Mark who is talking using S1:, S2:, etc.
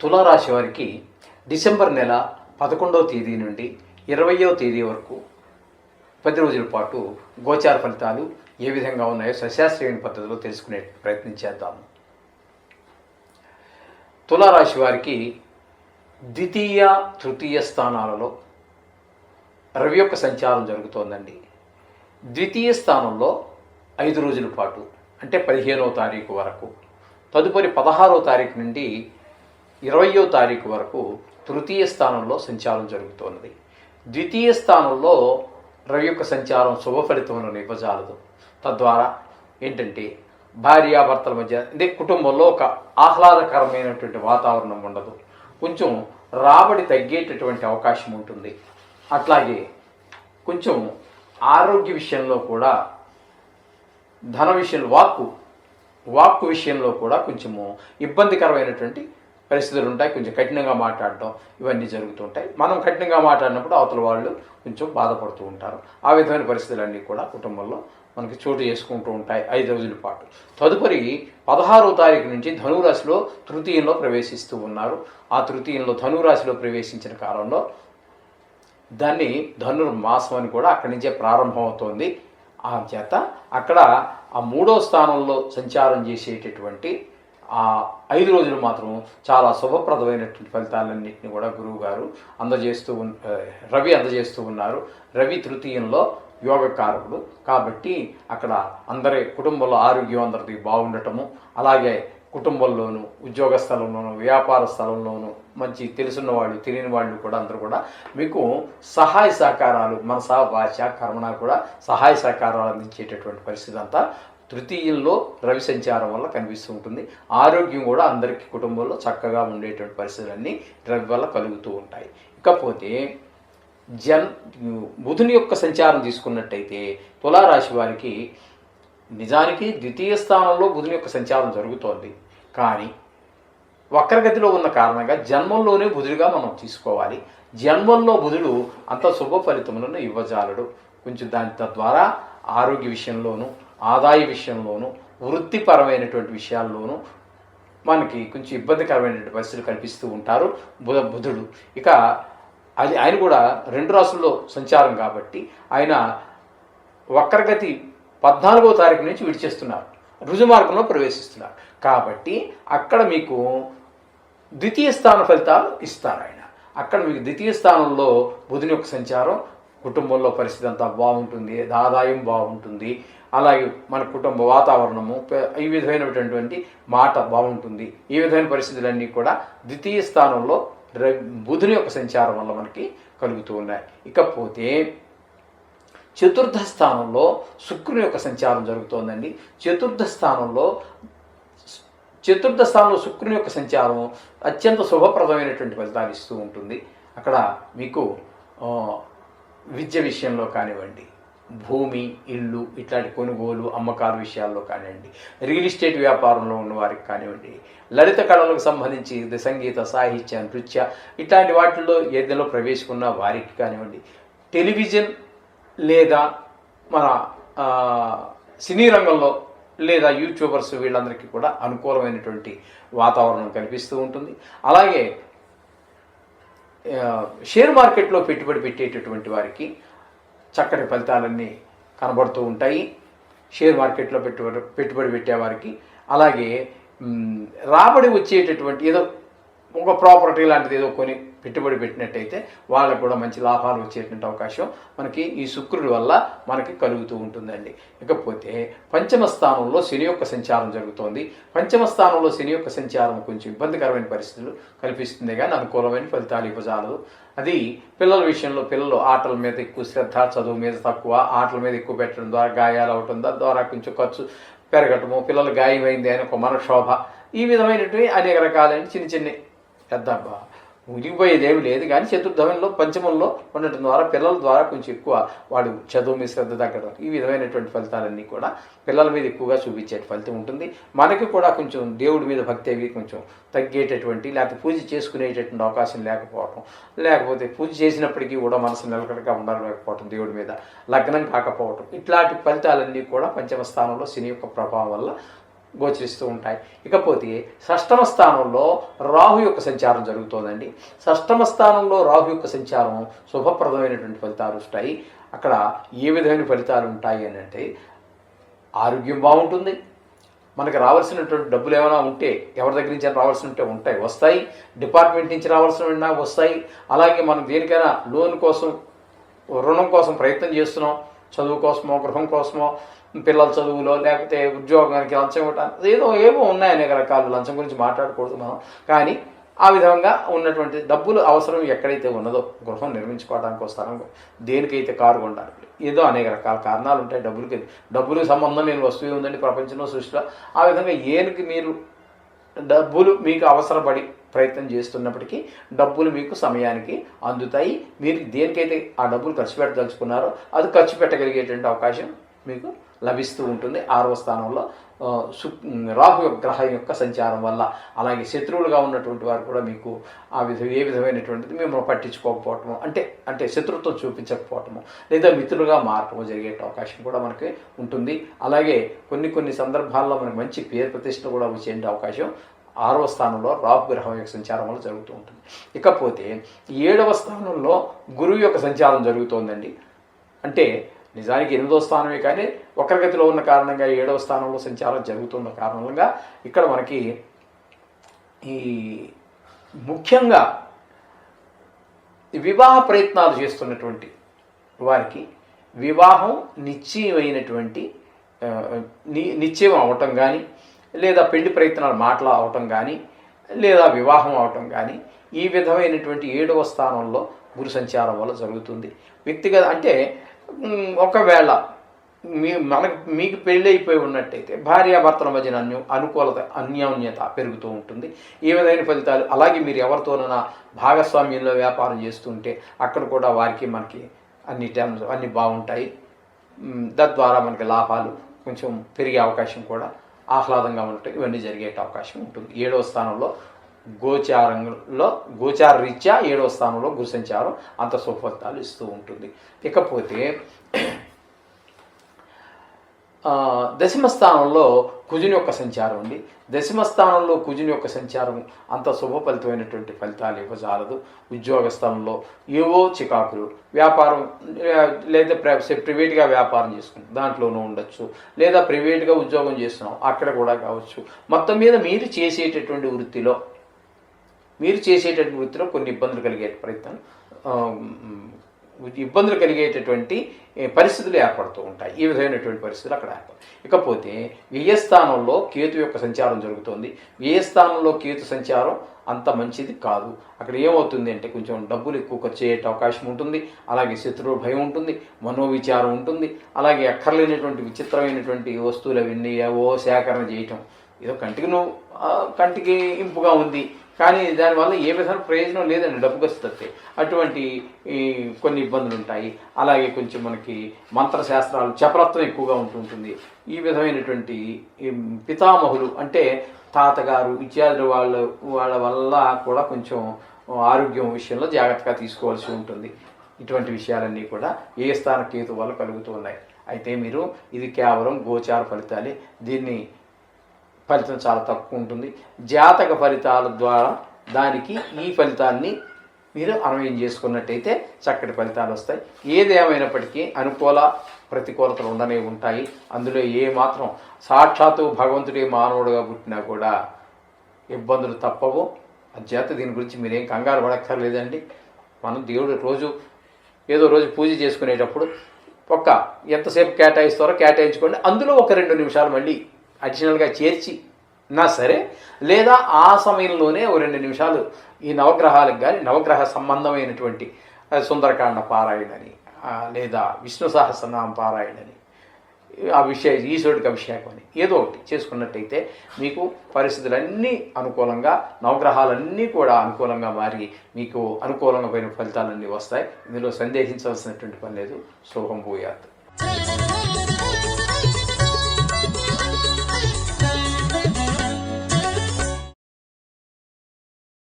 S1: తులారాశి వారికి డిసెంబర్ నెల 11వ తేదీ నుండి 20వ తేదీ వరకు 10 రోజుల పాటు గోచార ఫలితాలు ఏ విధంగా ఉన్నాయో సశాస్త్రీయ పద్ధతిలో తెలుసుకునే ప్రయత్నం చేద్దాము. తులారాశి వారికి ద్వితీయ తృతీయ స్థానాలలో రవి యొక్క సంచారం జరుగుతోందండి. ద్వితీయ స్థానంలో 5 రోజుల పాటు అంటే 15వ తారీఖు వరకు, తదుపరి 16వ తారీఖు నుండి 20వ తారీఖు వరకు తృతీయ స్థానంలో సంచారం జరుగుతున్నది. ద్వితీయ స్థానంలో రవి యొక్క సంచారం శుభ ఫలితములను ఇవ్వజాలదు. తద్వారా ఏంటంటే భార్యాభర్తల మధ్య అంటే కుటుంబంలో ఒక ఆహ్లాదకరమైనటువంటి వాతావరణం ఉండదు. కొంచెం రాబడి తగ్గేటటువంటి అవకాశం ఉంటుంది. అట్లాగే కొంచెం ఆరోగ్య విషయంలో కూడా, ధన విషయంలో, వాక్కు విషయంలో కూడా కొంచెము ఇబ్బందికరమైనటువంటి పరిస్థితులు ఉంటాయి. కొంచెం కఠినంగా మాట్లాడటం ఇవన్నీ జరుగుతుంటాయి. మనం కఠినంగా మాట్లాడినప్పుడు అవతల వాళ్ళు కొంచెం బాధపడుతూ ఉంటారు. ఆ విధమైన పరిస్థితులన్నీ కూడా కుటుంబంలో మనకి చోటు చేసుకుంటూ ఉంటాయి 5 రోజుల పాటు. తదుపరి 16వ తారీఖు నుంచి ధనురాశిలో తృతీయంలో ప్రవేశిస్తూ ఉన్నారు. ఆ తృతీయంలో ధనురాశిలో ప్రవేశించిన కాలంలో దాన్ని ధనుర్మాసం అని కూడా అక్కడి నుంచే ప్రారంభమవుతోంది. ఆ చేత అక్కడ ఆ 3వ స్థానంలో సంచారం చేసేటటువంటి ఆ 5 రోజులు మాత్రం చాలా శుభప్రదమైనటువంటి ఫలితాలన్నింటినీ కూడా గురువు గారు రవి అందజేస్తూ ఉన్నారు. రవి తృతీయంలో యోగకారకుడు కాబట్టి అక్కడ కుటుంబంలో ఆరోగ్యం అందరిది బాగుండటము, అలాగే కుటుంబంలోనూ, ఉద్యోగ స్థలంలోనూ, వ్యాపార స్థలంలోనూ మంచి తెలుసున్న వాళ్ళు, తెలియని వాళ్ళు కూడా అందరూ కూడా మీకు సహాయ సహకారాలు, మనస వాచ కర్మణ కూడా సహాయ సహకారాలు అందించేటటువంటి పరిస్థితి అంతా తృతీయంలో రవి సంచారం వల్ల కనిపిస్తూ ఉంటుంది. ఆరోగ్యం కూడా అందరికీ కుటుంబంలో చక్కగా ఉండేటువంటి పరిస్థితులన్నీ రవి వల్ల కలుగుతూ ఉంటాయి. ఇకపోతే బుధుని యొక్క సంచారం తీసుకున్నట్టయితే తులారాశి వారికి నిజానికి ద్వితీయ స్థానంలో బుధుని యొక్క సంచారం జరుగుతోంది. కానీ వక్రగతిలో ఉన్న కారణంగా జన్మంలోనే బుధుడిగా మనం తీసుకోవాలి. జన్మంలో బుధుడు అంత శుభ ఫలితములను ఇవ్వజాలడు. కొంచెం తద్వారా ఆరోగ్య విషయంలోనూ, ఆదాయ విషయంలోనూ, వృత్తిపరమైనటువంటి విషయాల్లోనూ మనకి కొంచెం ఇబ్బందికరమైనటువంటి పరిస్థితులు కనిపిస్తూ ఉంటారు బుధుడు. ఇక ఆయన కూడా 2 రాశుల్లో సంచారం కాబట్టి ఆయన వక్రగతి 14వ తారీఖు నుంచి విడిచేస్తున్నారు, రుజుమార్గంలో ప్రవేశిస్తున్నారు. కాబట్టి అక్కడ మీకు ద్వితీయ స్థాన ఫలితాలు ఇస్తారు ఆయన. అక్కడ మీకు ద్వితీయ స్థానంలో బుధుని యొక్క సంచారం, కుటుంబంలో పరిస్థితి అంతా బాగుంటుంది, ఆదాయం బాగుంటుంది, అలాగే మన కుటుంబ వాతావరణము ఈ విధమైనటువంటి మాట బాగుంటుంది. ఈ విధమైన పరిస్థితులన్నీ కూడా ద్వితీయ స్థానంలో బుధుని యొక్క సంచారం వల్ల మనకి కలుగుతూ ఉన్నాయి. ఇకపోతే చతుర్థ స్థానంలో శుక్రుని యొక్క సంచారం జరుగుతోందండి. చతుర్థ స్థానంలో శుక్రుని యొక్క సంచారం అత్యంత శుభప్రదమైనటువంటి ఫలితాలు ఇస్తూ ఉంటుంది. అక్కడ మీకు విద్య విషయంలో కానివ్వండి, భూమి, ఇల్లు ఇట్లాంటి కొనుగోలు, అమ్మకాల విషయాల్లో కానివ్వండి, రియల్ ఎస్టేట్ వ్యాపారంలో ఉన్న వారికి కానివ్వండి, లలిత కళలకు సంబంధించి సంగీత, సాహిత్య, నృత్య ఇట్లాంటి వాటిల్లో ఏదైనా ప్రవేశికున్న వారికి కానివ్వండి, టెలివిజన్ లేదా మన సినీ రంగంలో లేదా యూట్యూబర్స్ వీళ్ళందరికీ కూడా అనుకూలమైనటువంటి వాతావరణం కనిపిస్తూ ఉంటుంది. అలాగే షేర్ మార్కెట్లో పెట్టుబడి పెట్టేటటువంటి వారికి చక్కటి ఫలితాలన్నీ కనబడుతూ ఉంటాయి. షేర్ మార్కెట్లో పెట్టుబడి పెట్టేవారికి, అలాగే రాబడి వచ్చేటటువంటి ఏదో ఒక ప్రాపర్టీ లాంటిది ఏదో కొని పెట్టుబడి పెట్టినట్టయితే వాళ్ళకు కూడా మంచి లాభాలు వచ్చేటువంటి అవకాశం మనకి ఈ శుక్రుడి వల్ల మనకి కలుగుతూ ఉంటుందండి. ఇకపోతే పంచమ స్థానంలో శని యొక్క సంచారం జరుగుతోంది. పంచమ స్థానంలో శని యొక్క సంచారం కొంచెం ఇబ్బందికరమైన పరిస్థితులు కల్పిస్తుంది, కానీ అనుకూలమైన ఫలితాలు ఇవ్వజాలదు. అది పిల్లల విషయంలో, పిల్లలు ఆటల మీద ఎక్కువ శ్రద్ధ, చదువు మీద తక్కువ, ఆటల మీద ఎక్కువ పెట్టడం ద్వారా గాయాలు అవటం ద్వారా కొంచెం ఖర్చు పెరగటము, పిల్లలు గాయమైంది అని ఒక మనక్షోభ, ఈ విధమైనటువంటి అనేక రకాలైన చిన్న పెద్ద మునిగిపోయేది ఏమి లేదు. కానీ చతుర్థంలో పంచమంలో ఉండటం ద్వారా పిల్లల ద్వారా కొంచెం ఎక్కువ వాడు చదువు మీద శ్రద్ధ తగ్గడం, ఈ విధమైనటువంటి ఫలితాలన్నీ కూడా పిల్లల మీద ఎక్కువగా చూపించే ఫలితం ఉంటుంది. మనకి కూడా కొంచెం దేవుడి మీద భక్తి అవి కొంచెం తగ్గేటటువంటి, లేకపోతే పూజ చేసుకునేటటువంటి అవకాశం లేకపోవటం, లేకపోతే పూజ చేసినప్పటికీ కూడా మనసు నిలకడగా ఉండలేకపోవటం, దేవుడి మీద లగ్నం కాకపోవటం, ఇట్లాంటి ఫలితాలన్నీ కూడా పంచమ స్థానంలో శని యొక్క ప్రభావం వల్ల గోచరిస్తూ ఉంటాయి. ఇకపోతే షష్టమ స్థానంలో రాహు యొక్క సంచారం జరుగుతోందండి. షష్టమ స్థానంలో రాహు యొక్క సంచారం శుభప్రదమైనటువంటి ఫలితాలు వస్తాయి. అక్కడ ఏ విధమైన ఫలితాలు ఉంటాయి అని అంటే, ఆరోగ్యం బాగుంటుంది, మనకు రావాల్సినటువంటి డబ్బులు ఏమైనా ఉంటే ఎవరి దగ్గర నుంచి రావాల్సి ఉంటే ఉంటాయి, వస్తాయి. డిపార్ట్మెంట్ నుంచి రావాల్సిన వస్తాయి. అలాగే మనం దేనికైనా లోన్ కోసం, రుణం కోసం ప్రయత్నం చేస్తున్నాం, చదువు కోసమో, గృహం కోసమో, పిల్లల చదువులో, లేకపోతే ఉద్యోగానికి లంచం ఇవ్వడానికి ఏవో ఉన్నాయి అనేక రకాల. లంచం గురించి మాట్లాడకూడదు మనం. కానీ ఆ విధంగా ఉన్నటువంటి డబ్బులు అవసరం ఎక్కడైతే ఉన్నదో, గృహం నిర్మించుకోవడానికి స్థలం, దేనికైతే కారు కొనడానికి, ఏదో అనేక రకాల కారణాలు ఉంటాయి. డబ్బులకు సంబంధం లేని వస్తువు ఉందండి ప్రపంచంలో, సృష్టిలో. ఆ విధంగా ఏనికి మీరు డబ్బులు మీకు అవసరపడి ప్రయత్నం చేస్తున్నప్పటికీ డబ్బులు మీకు సమయానికి అందుతాయి. మీరు దేనికైతే ఆ డబ్బులు ఖర్చు పెట్టదలుచుకున్నారో అది ఖర్చు పెట్టగలిగేటువంటి అవకాశం మీకు లభిస్తూ ఉంటుంది. 6వ స్థానంలో రాహు గ్రహం యొక్క సంచారం వల్ల. అలాగే శత్రువులుగా ఉన్నటువంటి వారు కూడా మీకు ఏ విధమైనటువంటిది మిమ్మల్ని పట్టించుకోకపోవటము, అంటే శత్రుత్వం చూపించకపోవటము, లేదా మిత్రులుగా మారటము జరిగే అవకాశం కూడా మనకి ఉంటుంది. అలాగే కొన్ని సందర్భాల్లో మనకి మంచి పేరు ప్రతిష్టలు కూడా వచ్చే అవకాశం 6వ స్థానంలో రాహు గ్రహం యొక్క సంచారం వల్ల జరుగుతూ ఉంటుంది. ఇకపోతే 7వ స్థానంలో గురువు యొక్క సంచారం జరుగుతోందండి. అంటే నిజానికి 8వ స్థానమే, కానీ వక్రగతిలో ఉన్న కారణంగా 7వ స్థానంలో సంచారం జరుగుతున్న కారణంగా ఇక్కడ మనకి ఈ ముఖ్యంగా వివాహ ప్రయత్నాలు చేస్తున్నటువంటి వారికి వివాహం నిశ్చయం అవటం కానీ, లేదా పెళ్లి ప్రయత్నాలు మాటలు అవటం కానీ, లేదా వివాహం అవటం కానీ, ఈ విధమైనటువంటి 7వ స్థానంలో గురు సంచారం వల్ల జరుగుతుంది. వ్యక్తిగత అంటే ఒకవేళ మీకు పెళ్ళి అయిపోయి ఉన్నట్టయితే భార్యాభర్తల మధ్యన అన్యోన్యత పెరుగుతూ ఉంటుంది. ఏ విధమైన ఫలితాలు. అలాగే మీరు ఎవరితోనైనా భాగస్వామ్యంలో వ్యాపారం చేస్తుంటే అక్కడ కూడా వారికి మనకి అన్ని బాగుంటాయి. తద్వారా మనకి లాభాలు కొంచెం పెరిగే అవకాశం కూడా, ఆహ్లాదంగా ఉంటాయి. ఇవన్నీ జరిగే అవకాశం ఉంటుంది. 7వ స్థానంలో గోచార రీత్యా 7వ స్థానంలో గురు సంచారం అంత సుఫలితాలు ఇస్తూ ఉంటుంది. ఇకపోతే 10వ స్థానంలో కుజుని యొక్క సంచారం అండి. 10వ స్థానంలో కుజుని యొక్క సంచారం అంత శుభఫలితమైనటువంటి ఫలితాలు ఇవ్వజాలదు. ఉద్యోగ స్థలంలో ఏవో చికాకులు, వ్యాపారం లేదా ప్రైవేట్గా వ్యాపారం చేసుకుంటాం దాంట్లోనూ ఉండొచ్చు, లేదా ప్రైవేట్గా ఉద్యోగం చేస్తున్నాం అక్కడ కూడా కావచ్చు. మొత్తం మీద మీరు చేసేటటువంటి వృత్తిలో కొన్ని ఇబ్బందులు కలిగేటటువంటి పరిస్థితులు ఏర్పడుతూ ఉంటాయి. ఈ విధమైనటువంటి పరిస్థితులు అక్కడ ఏర్పడతాయి. ఇకపోతే వ్యయస్థానంలో కేతు యొక్క సంచారం జరుగుతుంది. వ్యయస్థానంలో కేతు సంచారం అంత మంచిది కాదు. అక్కడ ఏమవుతుంది అంటే కొంచెం డబ్బులు ఎక్కువ ఖర్చు అయ్యే అవకాశం ఉంటుంది. అలాగే శత్రువు భయం ఉంటుంది, మనోవిచారం ఉంటుంది. అలాగే అక్కర్లేనటువంటి విచిత్రమైనటువంటి వస్తువులు అవన్నీ సేకరణ చేయటం, ఏదో కంటికి ఇంపుగా ఉంది కానీ దానివల్ల ఏ విధమైన ప్రయోజనం లేదండి, డబ్బు ఖర్చు. అటువంటి కొన్ని ఇబ్బందులు ఉంటాయి. అలాగే కొంచెం మనకి మంత్రశాస్త్రాలు, చపలత్వం ఎక్కువగా ఉంటుంటుంది. ఈ విధమైనటువంటి పితామహులు అంటే తాతగారు ఇత్యాది వాళ్ళ వల్ల కూడా కొంచెం ఆరోగ్యం విషయంలో జాగ్రత్తగా తీసుకోవాల్సి ఉంటుంది. ఇటువంటి విషయాలన్నీ కూడా ఏ స్థాన కేతు వల్ల కలుగుతూ ఉన్నాయి. అయితే మీరు ఇది కేవలం గోచార ఫలితాలే. దీన్ని ఫలితం చాలా తక్కువ ఉంటుంది. జాతక ఫలితాల ద్వారా దానికి ఈ ఫలితాన్ని మీరు అన్వయం చేసుకున్నట్టయితే చక్కటి ఫలితాలు వస్తాయి. ఏదేమైనప్పటికీ అనుకూల ప్రతికూలతలు ఉండనే ఉంటాయి. అందులో ఏ మాత్రం సాక్షాత్తు భగవంతుడే మానవుడుగా పుట్టినా కూడా ఇబ్బందులు తప్పవు. అధ్యాత దీని గురించి మీరేం కంగారు పడక్కర్లేదండి. మనం దేవుడు రోజు పూజ చేసుకునేటప్పుడు ఎంతసేపు కేటాయిస్తారో కేటాయించుకోండి. అందులో 1-2 నిమిషాలు మళ్ళీ అడిషనల్గా చేర్చి సరే, లేదా ఆ సమయంలోనే 2 నిమిషాలు ఈ నవగ్రహాలకు కానీ నవగ్రహ సంబంధమైనటువంటి సుందరకాండ పారాయణని, లేదా విష్ణు సహస్రనామ పారాయణని, ఈశ్వరుడికి అభిషేకం అని ఏదో ఒకటి చేసుకున్నట్టయితే మీకు పరిస్థితులన్నీ అనుకూలంగా, నవగ్రహాలన్నీ కూడా అనుకూలంగా మారి మీకు అనుకూలంగా పోయిన ఫలితాలన్నీ వస్తాయి. ఇందులో సందేహించవలసినటువంటి పని లేదు. శుభం భూయాత్.